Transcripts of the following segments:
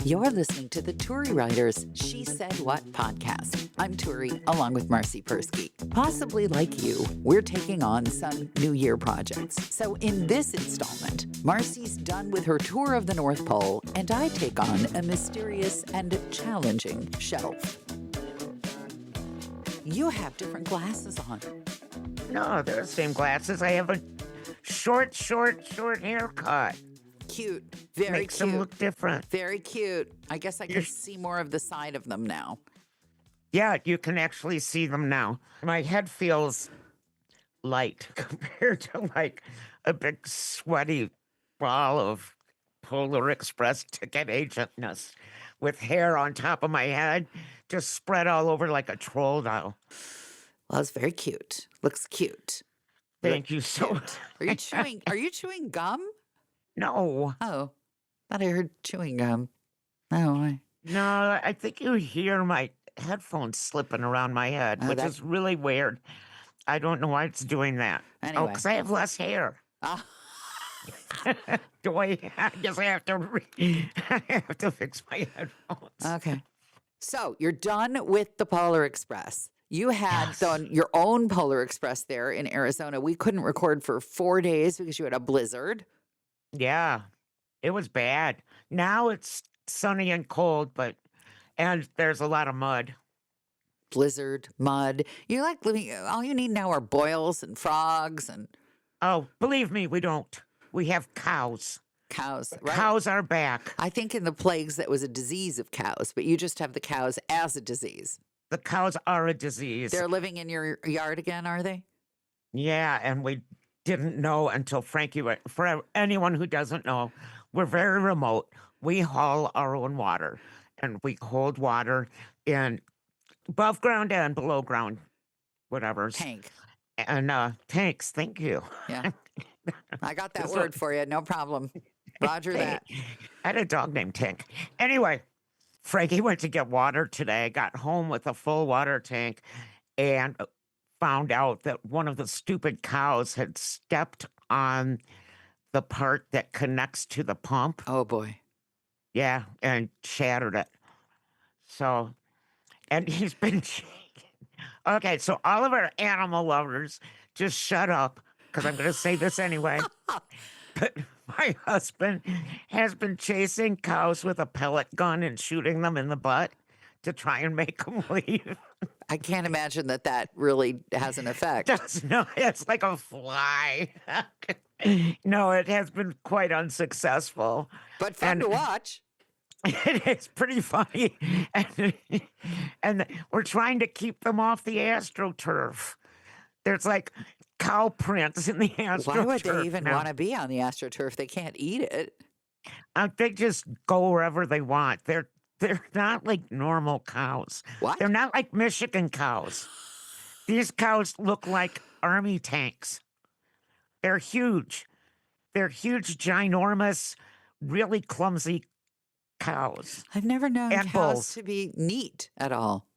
You're listening to the Turi Ryder's She Said What podcast. I'm Turi, along with Marcy Persky. Possibly like you, we're taking on some New Year projects. So in this installment, Marcy's done with her tour of the North Pole, and I take on a mysterious and challenging shelf. You have different glasses on. No, they're the same glasses. I have a short haircut. Cute. Very Makes cute. them look different. Very cute. I guess I can see more of the side of them now. Yeah, you can actually see them now. My head feels light compared to like a big sweaty ball of Polar Express ticket agentness with hair on top of my head just spread all over like a troll doll. Well, it's very cute. Looks cute. Thank you so much. Are you chewing gum? No. Oh, thought I heard chewing gum. No, No, I think you hear my headphones slipping around my head, which is really weird. I don't know why it's doing that. Anyway. Oh, because I have less hair. Do I guess I have to fix my headphones. Okay. So you're done with the Polar Express. You had your own Polar Express there in Arizona. We couldn't record for 4 days because you had a blizzard. Yeah, it was bad. Now it's sunny and cold, and there's a lot of mud. Blizzard, mud. You like living, all you need now are boils and frogs and... Oh, believe me, we don't. We have cows. Cows, right? Cows are back. I think in the plagues that was a disease of cows, but you just have the cows as a disease. The cows are a disease. They're living in your yard again, are they? Yeah, and we didn't know until Frankie went. For anyone who doesn't know, we're very remote. We haul our own water, and we hold water in above ground and below ground, whatever. Tank. And tanks, thank you. Yeah. I got that word for you, no problem. Roger that. I had a dog named Tank. Anyway, Frankie went to get water today, got home with a full water tank, and found out that one of the stupid cows had stepped on the part that connects to the pump. Oh, boy. Yeah, and shattered it. So, and he's been shaking. Okay, so all of our animal lovers, just shut up, because I'm going to say this anyway. But my husband has been chasing cows with a pellet gun and shooting them in the butt to try and make them leave. I can't imagine that really has an effect. No, it's like a fly. No, it has been quite unsuccessful. But fun to watch. It is pretty funny. And we're trying to keep them off the AstroTurf. There's like cow prints in the AstroTurf. Why would they even want to be on the AstroTurf? They can't eat it. They just go wherever they want. They're not like normal cows. What? They're not like Michigan cows. These cows look like army tanks. They're huge. They're huge, ginormous, really clumsy cows. I've never known and cows bulls. to be neat at all.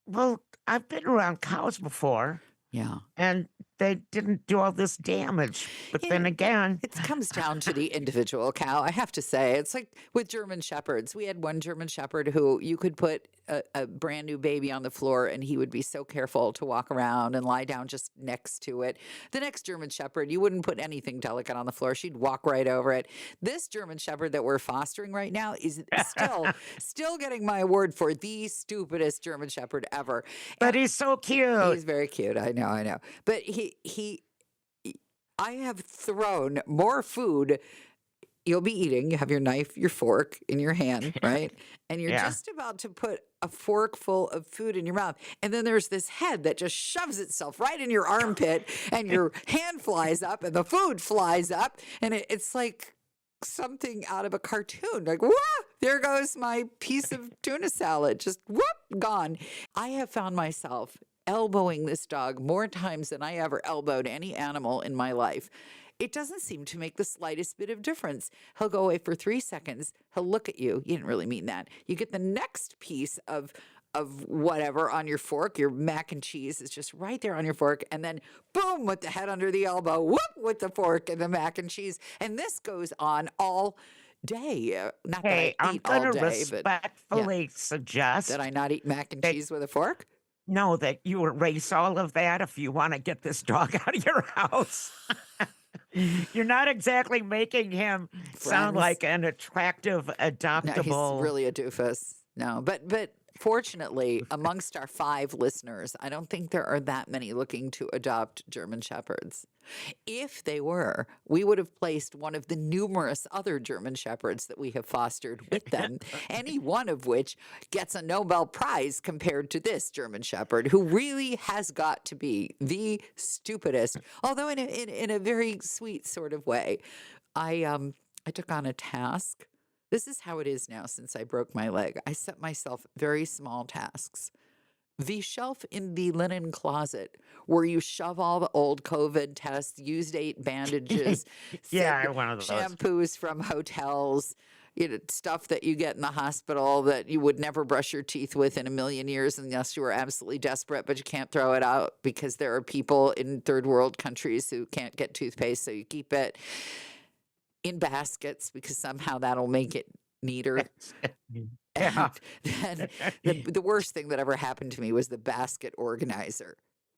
Well, I've been around cows before. Yeah. And they didn't do all this damage. But then again... It comes down to the individual cow, I have to say. It's like with German Shepherds. We had one German Shepherd who you could put a brand new baby on the floor and he would be so careful to walk around and lie down just next to it. The next German Shepherd, you wouldn't put anything delicate on the floor. She'd walk right over it. This German Shepherd that we're fostering right now is still getting my award for the stupidest German Shepherd ever. But he's so cute. He's very cute. I know. But I have thrown more food. You'll be eating. You have your knife, your fork in your hand, right? And you're just about to put a fork full of food in your mouth. And then there's this head that just shoves itself right in your armpit and your hand flies up and the food flies up. And it's like something out of a cartoon. Like, whoop, there goes my piece of tuna salad. Just whoop, gone. I have found myself elbowing this dog more times than I ever elbowed any animal in my life. It doesn't seem to make the slightest bit of difference. He'll go away for 3 seconds. He'll look at you. You didn't really mean that. You get the next piece of whatever on your fork. Your mac and cheese is just right there on your fork. And then boom, with the head under the elbow, whoop, with the fork and the mac and cheese. And this goes on all day. Not that I Hey, I'm eat all gonna day, but yeah. respectfully Did I suggest not eat mac and that cheese with a fork? no, that you erase all of that if you want to get this dog out of your house. You're not exactly making him sound Friends. like an attractive, No, he's adoptable. really a doofus. No, but fortunately, amongst our 5 listeners, I don't think there are that many looking to adopt German Shepherds. If they were, we would have placed one of the numerous other German Shepherds that we have fostered with them, any one of which gets a Nobel Prize compared to this German Shepherd, who really has got to be the stupidest, although in a very sweet sort of way. I took on a task. This is how it is now since I broke my leg. I set myself very small tasks. The shelf in the linen closet where you shove all the old COVID tests, used 8 bandages, Yeah, Fib one of those. shampoos from hotels, stuff that you get in the hospital that you would never brush your teeth with in a million years unless you were absolutely desperate, but you can't throw it out because there are people in third world countries who can't get toothpaste, so you keep it in baskets because somehow that'll make it neater. Yeah. And then the worst thing that ever happened to me was the basket organizer.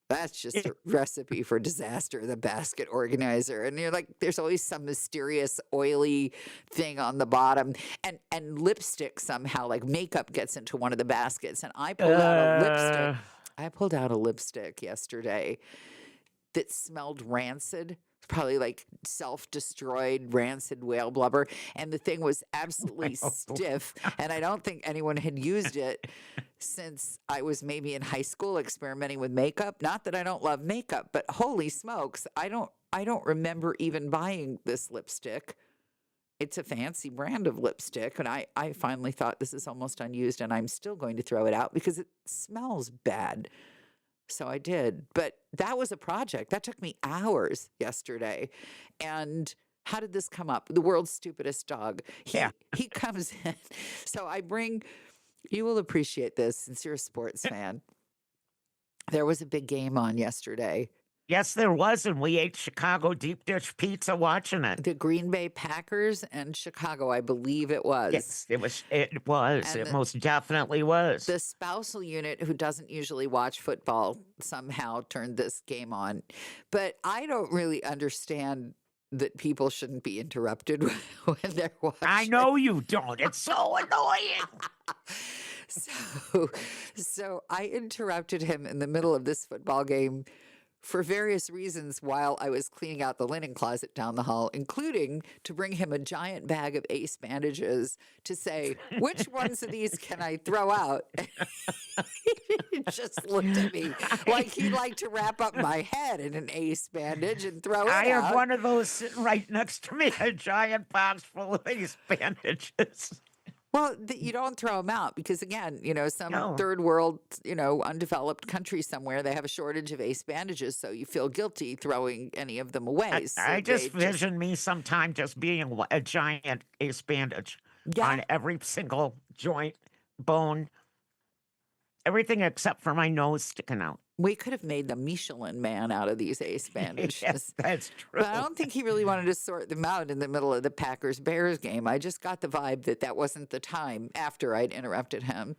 That's just a recipe for disaster, the basket organizer. And you're like, there's always some mysterious oily thing on the bottom. And lipstick somehow, like makeup gets into one of the baskets. And I pulled out a lipstick. Uh, I pulled out a lipstick yesterday that smelled rancid, probably like self-destroyed rancid whale blubber, and the thing was absolutely stiff, and I don't think anyone had used it since I was maybe in high school experimenting with makeup. Not that I don't love makeup, but holy smokes, I don't remember even buying this lipstick. It's a fancy brand of lipstick, and I finally thought this is almost unused, and I'm still going to throw it out because it smells bad. So I did. But that was a project. That took me hours yesterday. And how did this come up? The world's stupidest dog. yeah. He comes in. So I bring, you will appreciate this since you're a sports fan. There was a big game on yesterday. Yes, there was, and we ate Chicago deep dish pizza watching it. The Green Bay Packers and Chicago, I believe it was. Yes, it was. It was. And It most definitely was. the spousal unit who doesn't usually watch football somehow turned this game on. But I don't really understand that people shouldn't be interrupted when they're watching. I know you don't. It's so annoying. So I interrupted him in the middle of this football game for various reasons while I was cleaning out the linen closet down the hall, including to bring him a giant bag of Ace bandages to say, which ones of these can I throw out? He just looked at me like he'd like to wrap up my head in an Ace bandage and throw it I have out. one of those sitting right next to me, a giant box full of these bandages. Well, you don't throw them out because, again, some No. third world, undeveloped country somewhere, they have a shortage of Ace bandages, so you feel guilty throwing any of them away. So I just they vision me sometime just being a giant ace bandage Yeah. on every single joint, bone, everything except for my nose sticking out. We could have made the Michelin Man out of these Ace bandages. Yes, that's true. But I don't think he really wanted to sort them out in the middle of the Packers-Bears game. I just got the vibe that wasn't the time after I'd interrupted him.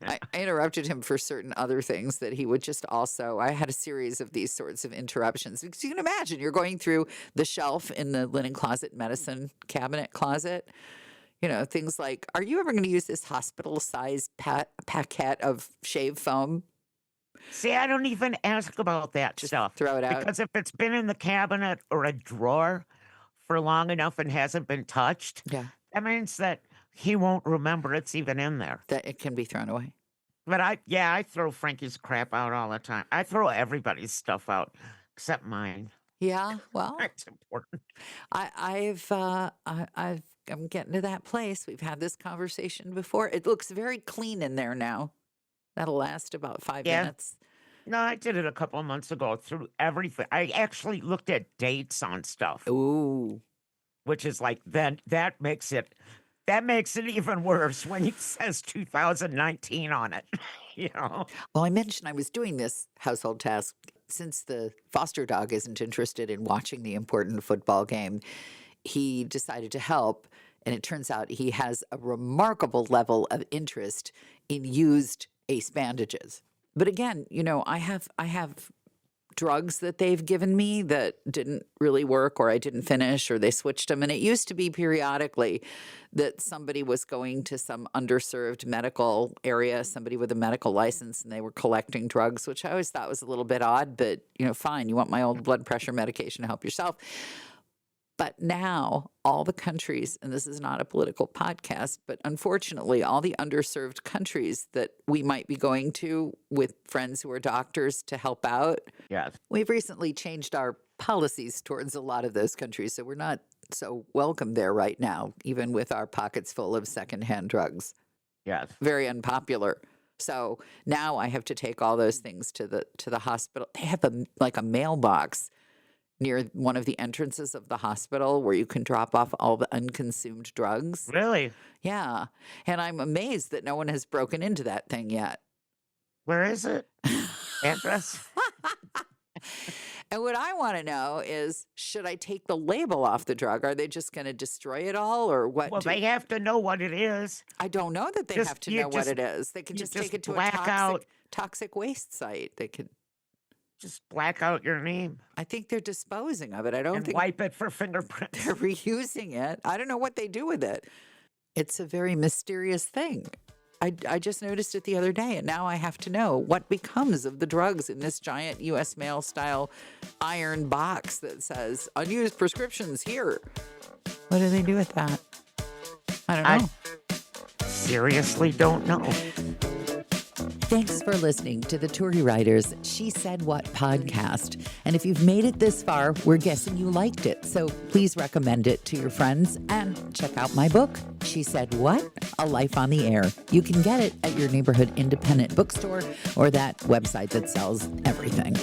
I interrupted him for certain other things that he would just also. I had a series of these sorts of interruptions because you can imagine you're going through the shelf in the linen closet, medicine cabinet closet. Things like, are you ever going to use this hospital-sized packet of shave foam? See, I don't even ask about that Just stuff. throw it out. Because if it's been in the cabinet or a drawer for long enough and hasn't been touched, Yeah, that means that he won't remember it's even in there. that it can be thrown away. But I throw Frankie's crap out all the time. I throw everybody's stuff out except mine. Yeah, well, That's important. I'm getting to that place. We've had this conversation before. It looks very clean in there now. That'll last about 5 Yeah. minutes. No, I did it a couple of months ago through everything. I actually looked at dates on stuff, Ooh. which is like then that makes it even worse when it says 2019 on it. Well, I mentioned I was doing this household task since the foster dog isn't interested in watching the important football game. he decided to help. And it turns out he has a remarkable level of interest in used ace bandages. But again, I have drugs that they've given me that didn't really work, or I didn't finish, or they switched them. And it used to be periodically that somebody was going to some underserved medical area, somebody with a medical license, and they were collecting drugs, which I always thought was a little bit odd, but fine. You want my old blood pressure medication to help yourself. But now all the countries, and this is not a political podcast, but unfortunately all the underserved countries that we might be going to with friends who are doctors to help out, Yes. we've recently changed our policies towards a lot of those countries. So we're not so welcome there right now, even with our pockets full of secondhand drugs. Yes. Very unpopular. So now I have to take all those things to the hospital. They have a mailbox near one of the entrances of the hospital where you can drop off all the unconsumed drugs. Really? Yeah. And I'm amazed that no one has broken into that thing yet. Where is it? Address? And what I want to know is, should I take the label off the drug? Are they just going to destroy it all, or what? Well, they have to know what it is. I don't know that they have to know what it is. They can just take it to a toxic waste site. They could just black out your name. I think they're disposing of it. I don't think wipe it for fingerprints. They're reusing it. I don't know what they do with it. It's a very mysterious thing. I just noticed it the other day, and now I have to know what becomes of the drugs in this giant U.S. mail style iron box that says unused prescriptions here. What do they do with that? I don't know. I seriously don't know. Thanks for listening to the Turi Ryder's She Said What podcast. And if you've made it this far, we're guessing you liked it. So please recommend it to your friends and check out my book, She Said What? A Life on the Air. You can get it at your neighborhood independent bookstore or that website that sells everything.